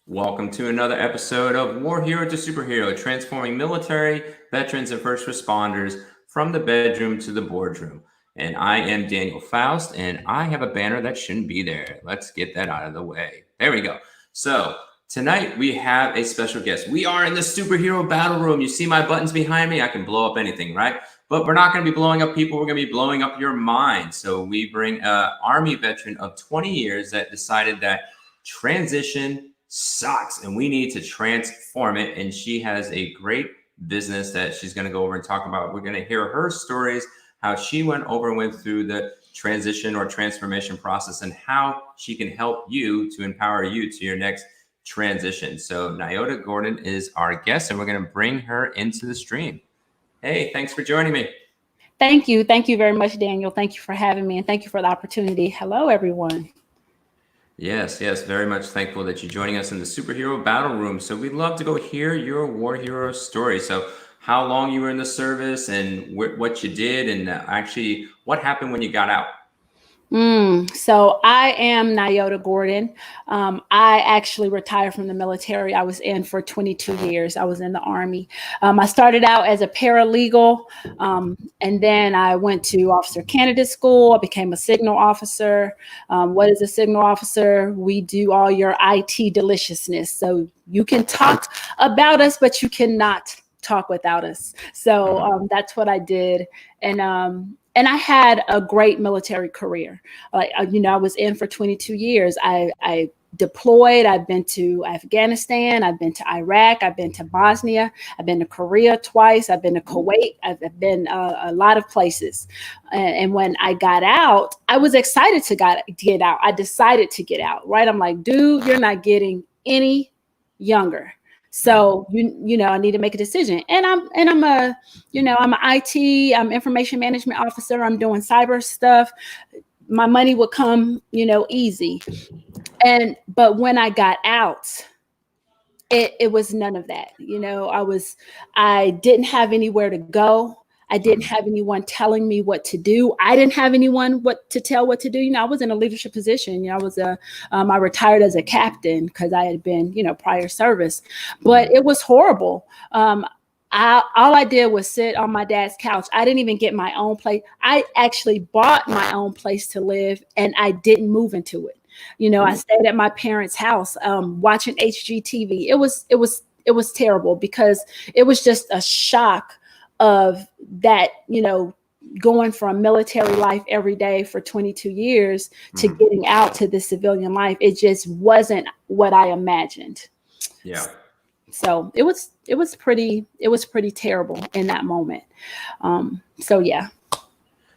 Welcome to another episode of War Hero to Superhero, transforming military, veterans, and first responders from the bedroom to the boardroom. And I am Daniel Faust, and I have a banner that shouldn't be there. Let's get that out of the way. There we go. So, tonight we have a special guest. We are in the Superhero Battle Room. You see my buttons behind me? I can blow up anything, right? But we're not going to be blowing up people. We're going to be blowing up your mind. So, we bring an Army veteran of 20 years that decided that transition sucks and we need to transform it. And she has a great business that she's going to go over and talk about. We're going to hear her stories, how she went through the transition or transformation process, and how she can help you to empower you to your next transition. So Nyota Gordon is our guest, and we're going to bring her into the stream. Hey, thanks for joining me. Thank you. Thank you very much, Daniel. Thank you for having me, and thank you for the opportunity. Hello, everyone. Yes, very much thankful that you're joining us in the Superhero Battle Room. So we'd love to go hear your war hero story. So how long you were in the service and what you did, and actually what happened when you got out. So I am Nyota Gordon. I actually retired from the military. I was in for 22 years. I was in the Army. I started out as a paralegal, and then I went to officer candidate school. I became a signal officer. What is a signal officer? We do all your IT deliciousness. So you can talk about us, but you cannot talk without us. So that's what I did. And I had a great military career. I was in for 22 years. I deployed. I've been to Afghanistan. I've been to Iraq. I've been to Bosnia. I've been to Korea twice. I've been to Kuwait. I've been a lot of places. And when I got out, I was excited to get out. I decided to get out, right? I'm like, dude, you're not getting any younger. So I need to make a decision, and I'm an IT, I'm information management officer. I'm doing cyber stuff. My money would come, easy. But when I got out, it was none of that. I didn't have anywhere to go. I didn't have anyone telling me what to do. I didn't have anyone what to do. I was in a leadership position. I retired as a captain because I had been, prior service, but it was horrible. All I did was sit on my dad's couch. I didn't even get my own place. I actually bought my own place to live, and I didn't move into it. I stayed at my parents' house, watching HGTV. It was terrible because it was just a shock of that, going from military life every day for 22 years to getting out to the civilian life. It just wasn't what I imagined. Yeah. So it was pretty terrible in that moment.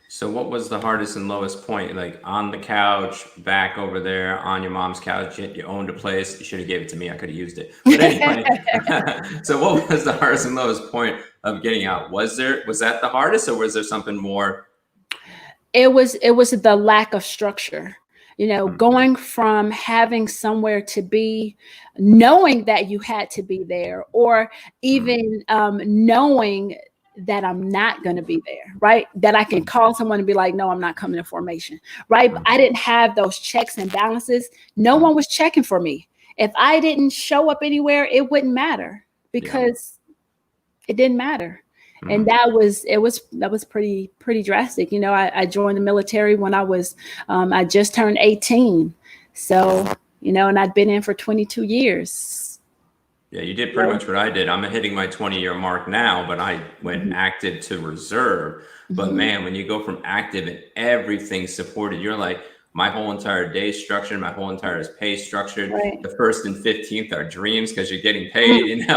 So what was the hardest and lowest point? Like on the couch, back over there on your mom's couch, you owned a place. You should have gave it to me. I could have used it. But anyway, so what was the hardest and lowest point of getting out? Was that the hardest, or was there something more? It was the lack of structure. Going from having somewhere to be, knowing that you had to be there, or even knowing that I'm not going to be there, right? That I can call someone and be like, no, I'm not coming to formation, right? But I didn't have those checks and balances. No one was checking for me. If I didn't show up anywhere, it wouldn't matter because it didn't matter. And that was pretty drastic. I joined the military when I just turned 18. So, and I'd been in for 22 years. Yeah, you did pretty much what I did. I'm hitting my 20-year mark now, but I went active to reserve. But man, when you go from active and everything's supported, you're like, my whole entire day structured, my whole entire pay structured. Right. The 1st and 15th are dreams because you're getting paid,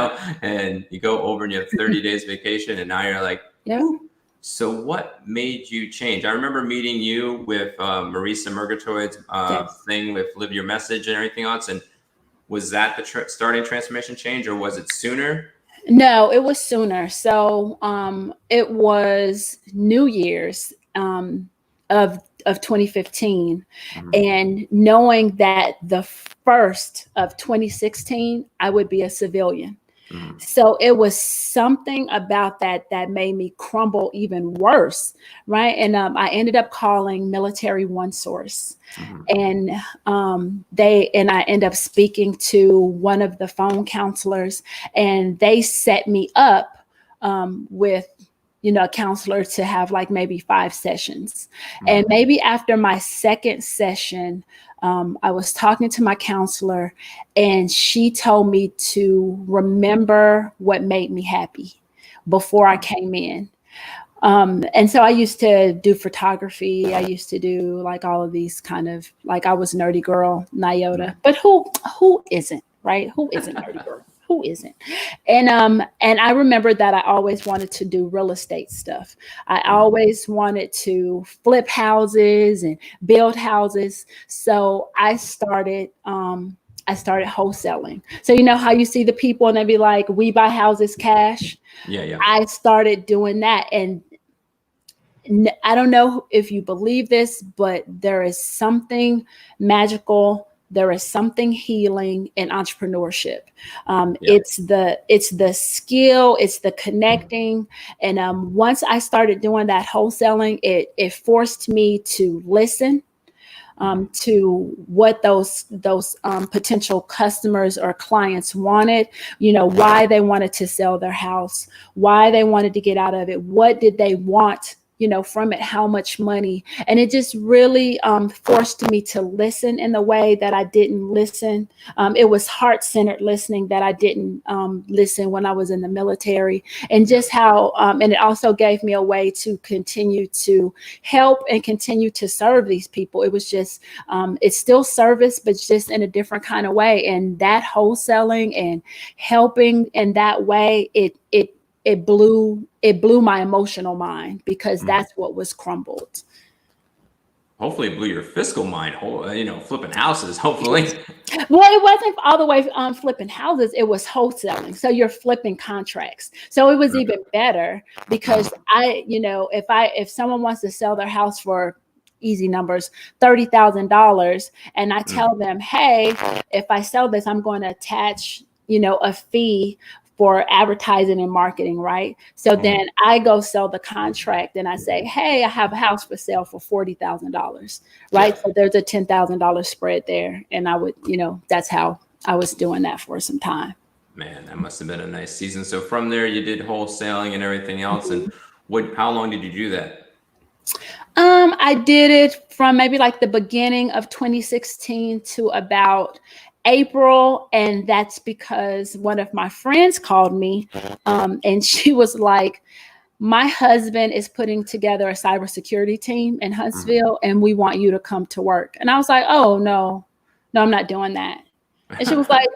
and you go over and you have 30 days vacation, and now you're like, yeah. So what made you change? I remember meeting you with Marisa Murgatroyd's thing with Live Your Message and everything else. And was that the starting transformation change, or was it sooner? No, it was sooner. So it was New Year's of 2015, and knowing that the 1st of 2016 I would be a civilian. Mhm. So it was something about that made me crumble even worse, right? And I ended up calling Military One Source, Mhm. and I end up speaking to one of the phone counselors, and they set me up with a counselor to have like maybe 5 sessions. And maybe after my second session, I was talking to my counselor, and she told me to remember what made me happy before I came in. And so I used to do photography. I used to do like all of these kind of, like, I was nerdy girl, Nyota, but who isn't, right? Who isn't nerdy girl? Who isn't? And I remember that I always wanted to do real estate stuff. I always wanted to flip houses and build houses. So I started wholesaling. So you know how you see the people and they be like, we buy houses cash. Yeah. I started doing that. And I don't know if you believe this, but there is something magical. There is something healing in entrepreneurship. Yeah. It's the skill, it's the connecting. And once I started doing that wholesaling, it forced me to listen to what those potential customers or clients wanted, why they wanted to sell their house, why they wanted to get out of it, what did they want from it, how much money. And it just really forced me to listen in the way that I didn't listen. It was heart-centered listening that I didn't listen when I was in the military. And just how, and it also gave me a way to continue to help and continue to serve these people. It was just, it's still service, but just in a different kind of way. And that wholesaling and helping in that way, it blew my emotional mind, because that's what was crumbled. Hopefully it blew your fiscal mind, flipping houses, hopefully. Well, it wasn't all the way flipping houses. It was wholesaling. So you're flipping contracts. So it was even better, because if someone wants to sell their house for, easy numbers, $30,000, and I tell them, hey, if I sell this, I'm going to attach, a fee for advertising and marketing, right? So then I go sell the contract and I say, hey, I have a house for sale for $40,000, right? So there's a $10,000 spread there. And I would, that's how I was doing that for some time. Man, that must have been a nice season. So from there, you did wholesaling and everything else. And how long did you do that? I did it from maybe like the beginning of 2016 to about April. And that's because one of my friends called me and she was like, my husband is putting together a cybersecurity team in Huntsville and we want you to come to work. And I was like, oh, no, I'm not doing that. And she was like,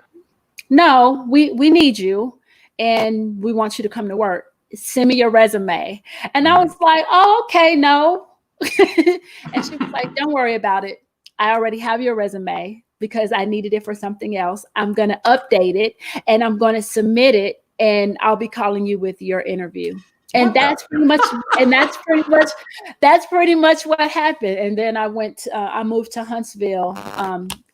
no, we need you and we want you to come to work. Send me your resume. And I was like, oh, okay, no. And she was like, don't worry about it. I already have your resume because I needed it for something else. I'm going to update it and I'm going to submit it, and I'll be calling you with your interview. And that's pretty much what happened. And then I moved to Huntsville,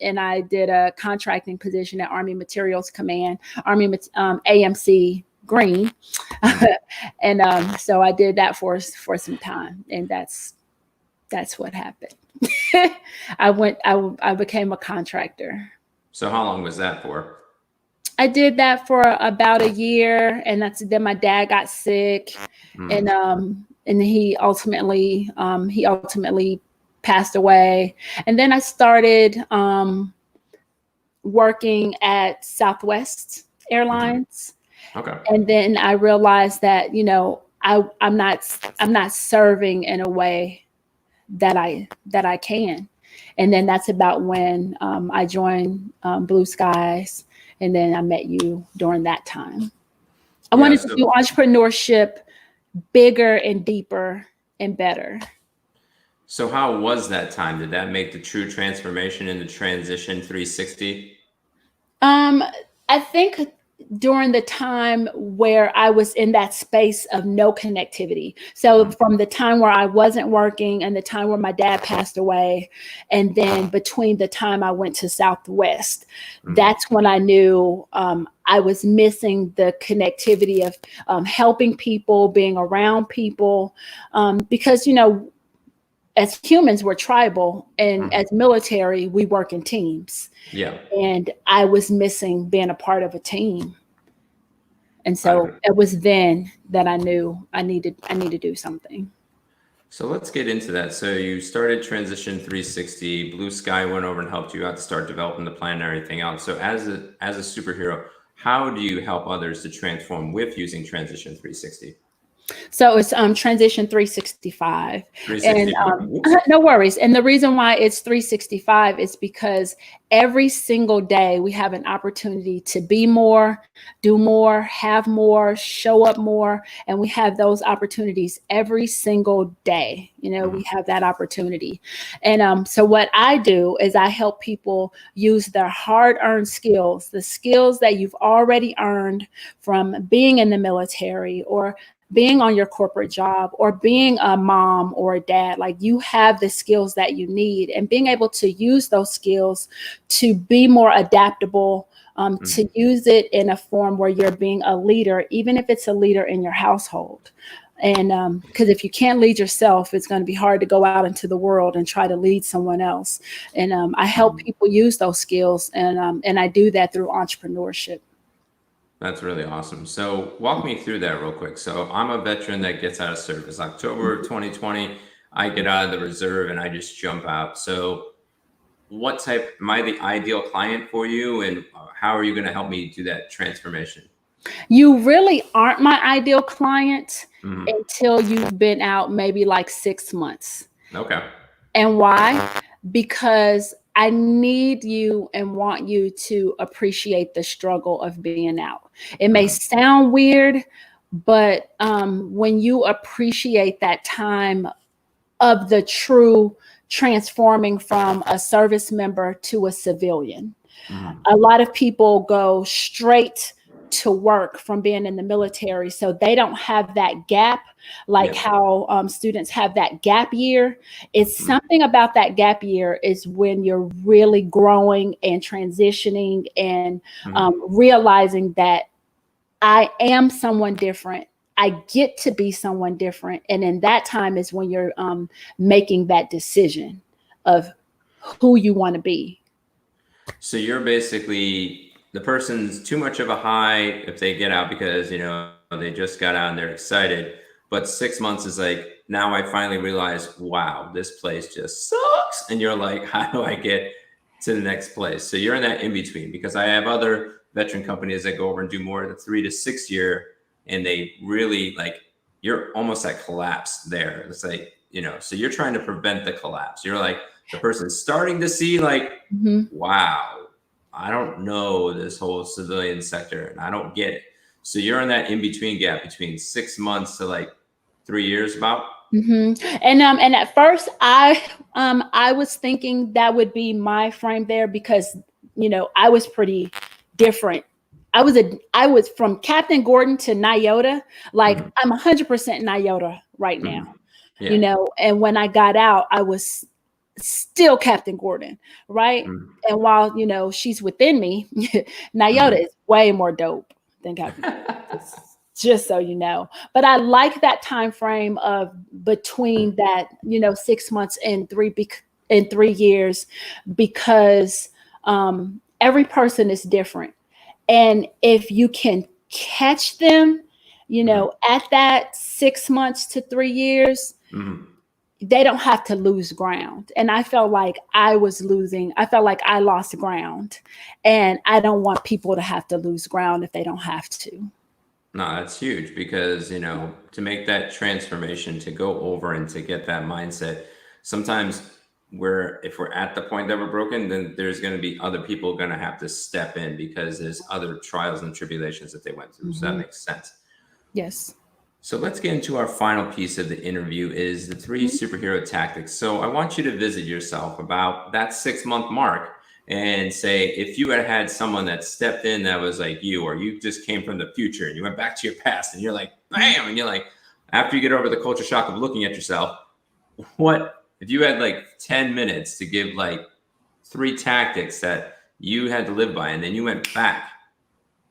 and I did a contracting position at Army Materials Command, AMC Green. And so I did that for some time, and that's what happened. I became a contractor. So how long was that for? I did that for about a year, and then my dad got sick, and he ultimately passed away. And then I started working at Southwest Airlines. Okay. And then I realized that I'm not serving in a way that I can. And then that's about when I joined Blue Skies. And then I met you during that time. I wanted to do entrepreneurship bigger and deeper and better. So how was that time? Did that make the true transformation in the transition 360? I think during the time where I was in that space of no connectivity. So from the time where I wasn't working and the time where my dad passed away, and then between the time I went to Southwest, that's when I knew I was missing the connectivity of helping people, being around people, because, you know, as humans, we're tribal, and as military, we work in teams. Yeah. And I was missing being a part of a team. And so it was then that I knew I need to do something. So let's get into that. So you started Transition 360. Blue Sky went over and helped you out to start developing the plan and everything else. So as a superhero, how do you help others to transform with using Transition 360? So it's Transition 365. 365. And no worries. And the reason why it's 365 is because every single day we have an opportunity to be more, do more, have more, show up more. And we have those opportunities every single day. You know, we have that opportunity. And so what I do is I help people use their hard-earned skills, the skills that you've already earned from being in the military or being on your corporate job or being a mom or a dad. Like, you have the skills that you need, and being able to use those skills to be more adaptable, to use it in a form where you're being a leader, even if it's a leader in your household. And because if you can't lead yourself, it's going to be hard to go out into the world and try to lead someone else. And I help people use those skills, and I do that through entrepreneurship. That's really awesome. So walk me through that real quick. So I'm a veteran that gets out of service. October 2020, I get out of the reserve and I just jump out. So what type, am I the ideal client for you? And how are you going to help me do that transformation? You really aren't my ideal client until you've been out maybe like 6 months. Okay. And why? Because I need you and want you to appreciate the struggle of being out. It may sound weird, but when you appreciate that time of the true transforming from a service member to a civilian, a lot of people go straight to work from being in the military, so they don't have that gap, like how students have that gap year. It's something about that gap year is when you're really growing and transitioning and realizing that I am someone different. I get to be someone different. And in that time is when you're making that decision of who you want to be. So you're basically, the person's too much of a high if they get out because, you know, they just got out and they're excited. But 6 months is like, now I finally realize, wow, this place just sucks. And you're like, how do I get to the next place? So you're in that in between, because I have other veteran companies that go over and do more than 3 to 6 year. And they really, like, you're almost at collapse there. It's like, you know, so you're trying to prevent the collapse. You're like, the person's starting to see like, wow, I don't know this whole civilian sector and I don't get it. So you're in that in-between gap between 6 months to like 3 years about. And at first I was thinking that would be my frame there because, you know, I was pretty different. I was from Captain Gordon to Nyota. Like I'm 100% Nyota right now, you know, and when I got out, I was still Captain Gordon, right? And while, you know, she's within me, Nyota is way more dope than Captain Gordon, just so you know. But I like that time frame of between that, you know, 6 months and 3 years, because every person is different. And if you can catch them, you know, at that 6 months to 3 years, they don't have to lose ground. And I felt like I felt like I lost ground. And I don't want people to have to lose ground if they don't have to. No, that's huge, because, you know, to make that transformation, to go over and to get that mindset, sometimes if we're at the point that we're broken, then there's going to be other people going to have to step in because there's other trials and tribulations that they went through. So that makes sense. Yes. So let's get into our final piece of the interview, is the 3 superhero tactics. So I want you to visit yourself about that 6 month mark and say, if you had someone that stepped in that was like you, or you just came from the future and you went back to your past and you're like, bam, and you're like, after you get over the culture shock of looking at yourself, what if you had like 10 minutes to give like 3 tactics that you had to live by, and then you went back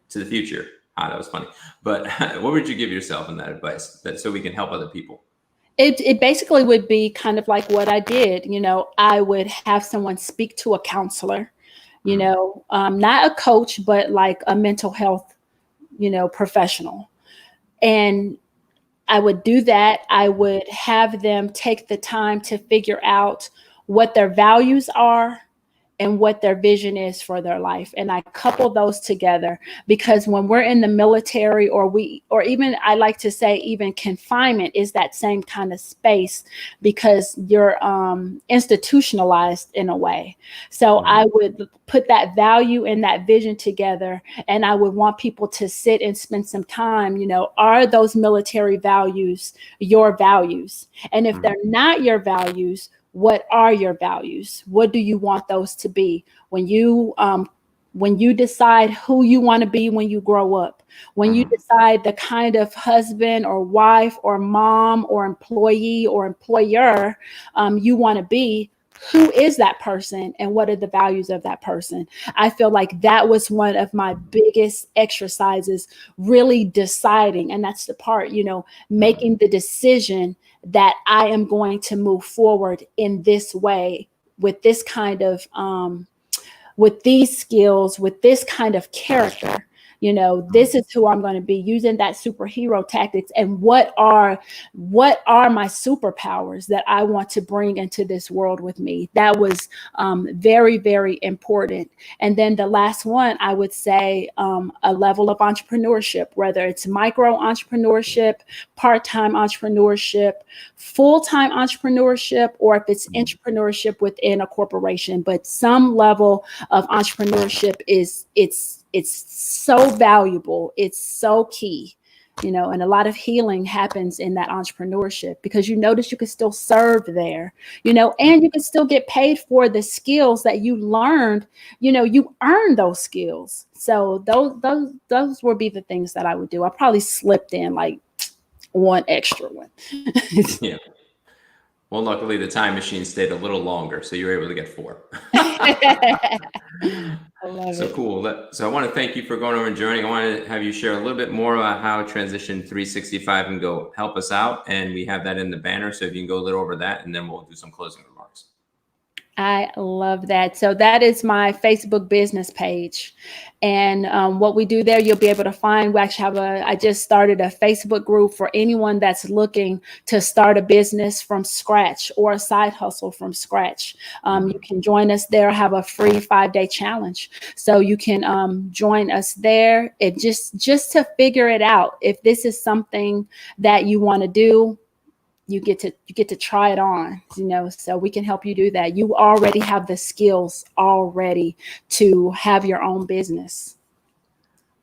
to the future? That was funny. But what would you give yourself in that advice, that so we can help other people? It basically would be kind of like what I did. I would have someone speak to a counselor, not a coach, but like a mental health, professional. And I would do that. I would have them take the time to figure out what their values are and what their vision is for their life. And I couple those together, because when we're in the military, or even, I like to say, even confinement is that same kind of space, because you're institutionalized in a way. So I would put that value and that vision together, and I would want people to sit and spend some time, are those military values your values? And if they're not your values, what are your values? What do you want those to be? When you decide who you want to be when you grow up, when you decide the kind of husband or wife or mom or employee or employer you want to be, who is that person and what are the values of that person? I feel like that was one of my biggest exercises, really deciding. And that's the part, making the decision that I am going to move forward in this way, with this kind of, with these skills, with this kind of character. This is who I'm going to be, using that superhero tactics. And what are my superpowers that I want to bring into this world with me? That was very, very important. And then the last one, I would say a level of entrepreneurship, whether it's micro entrepreneurship, part-time entrepreneurship, full-time entrepreneurship, or if it's entrepreneurship within a corporation. But some level of entrepreneurship it's so valuable. It's so key, and a lot of healing happens in that entrepreneurship, because you notice you can still serve there, and you can still get paid for the skills that you learned. You earn those skills. So those would be the things that I would do. I probably slipped in like one extra one. Yeah. Well, luckily the time machine stayed a little longer, so you were able to get 4. I love So it. cool. So I want to thank you for going over and joining. I want to have you share a little bit more about how Transition 365 can go help us out. And we have that in the banner. So if you can go a little over that, and then we'll do some closing remarks. I love that. So that is my Facebook business page. And what we do there, you'll be able to find, we actually have I just started a Facebook group for anyone that's looking to start a business from scratch or a side hustle from scratch. You can join us there, have a free 5-day challenge. So you can join us there. It just to figure it out. If this is something that you want to do, you get to try it on, so we can help you do that. You already have the skills already to have your own business.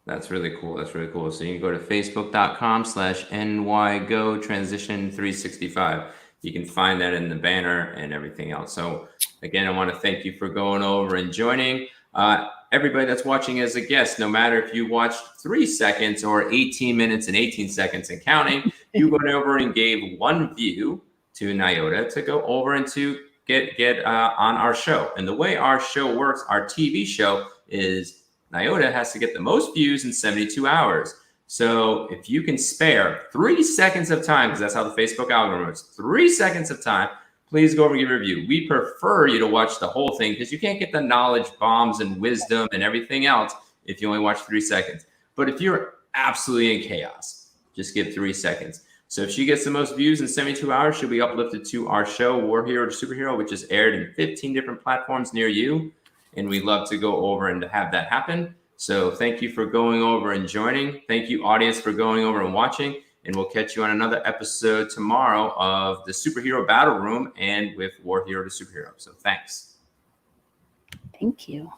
That's really cool. That's really cool. So you can go to facebook.com/NYGO Transition 365. You can find that in the banner and everything else. So again, I want to thank you for going over and joining. Everybody that's watching as a guest, no matter if you watched 3 seconds or 18 minutes and 18 seconds and counting, you went over and gave 1 view to Nyota to go over and to get on our show. And the way our show works, our TV show, is Nyota has to get the most views in 72 hours. So if you can spare 3 seconds of time, because that's how the Facebook algorithm works, 3 seconds of time, please go over and give a review. We prefer you to watch the whole thing, because you can't get the knowledge bombs and wisdom and everything else if you only watch 3 seconds. But if you're absolutely in chaos, just give 3 seconds. So if she gets the most views in 72 hours, she'll be uplifted to our show, War Hero to Superhero, which is aired in 15 different platforms near you. And we'd love to go over and to have that happen. So thank you for going over and joining. Thank you, audience, for going over and watching. And we'll catch you on another episode tomorrow of the Superhero Battle Room and with War Hero to Superhero. So thanks. Thank you.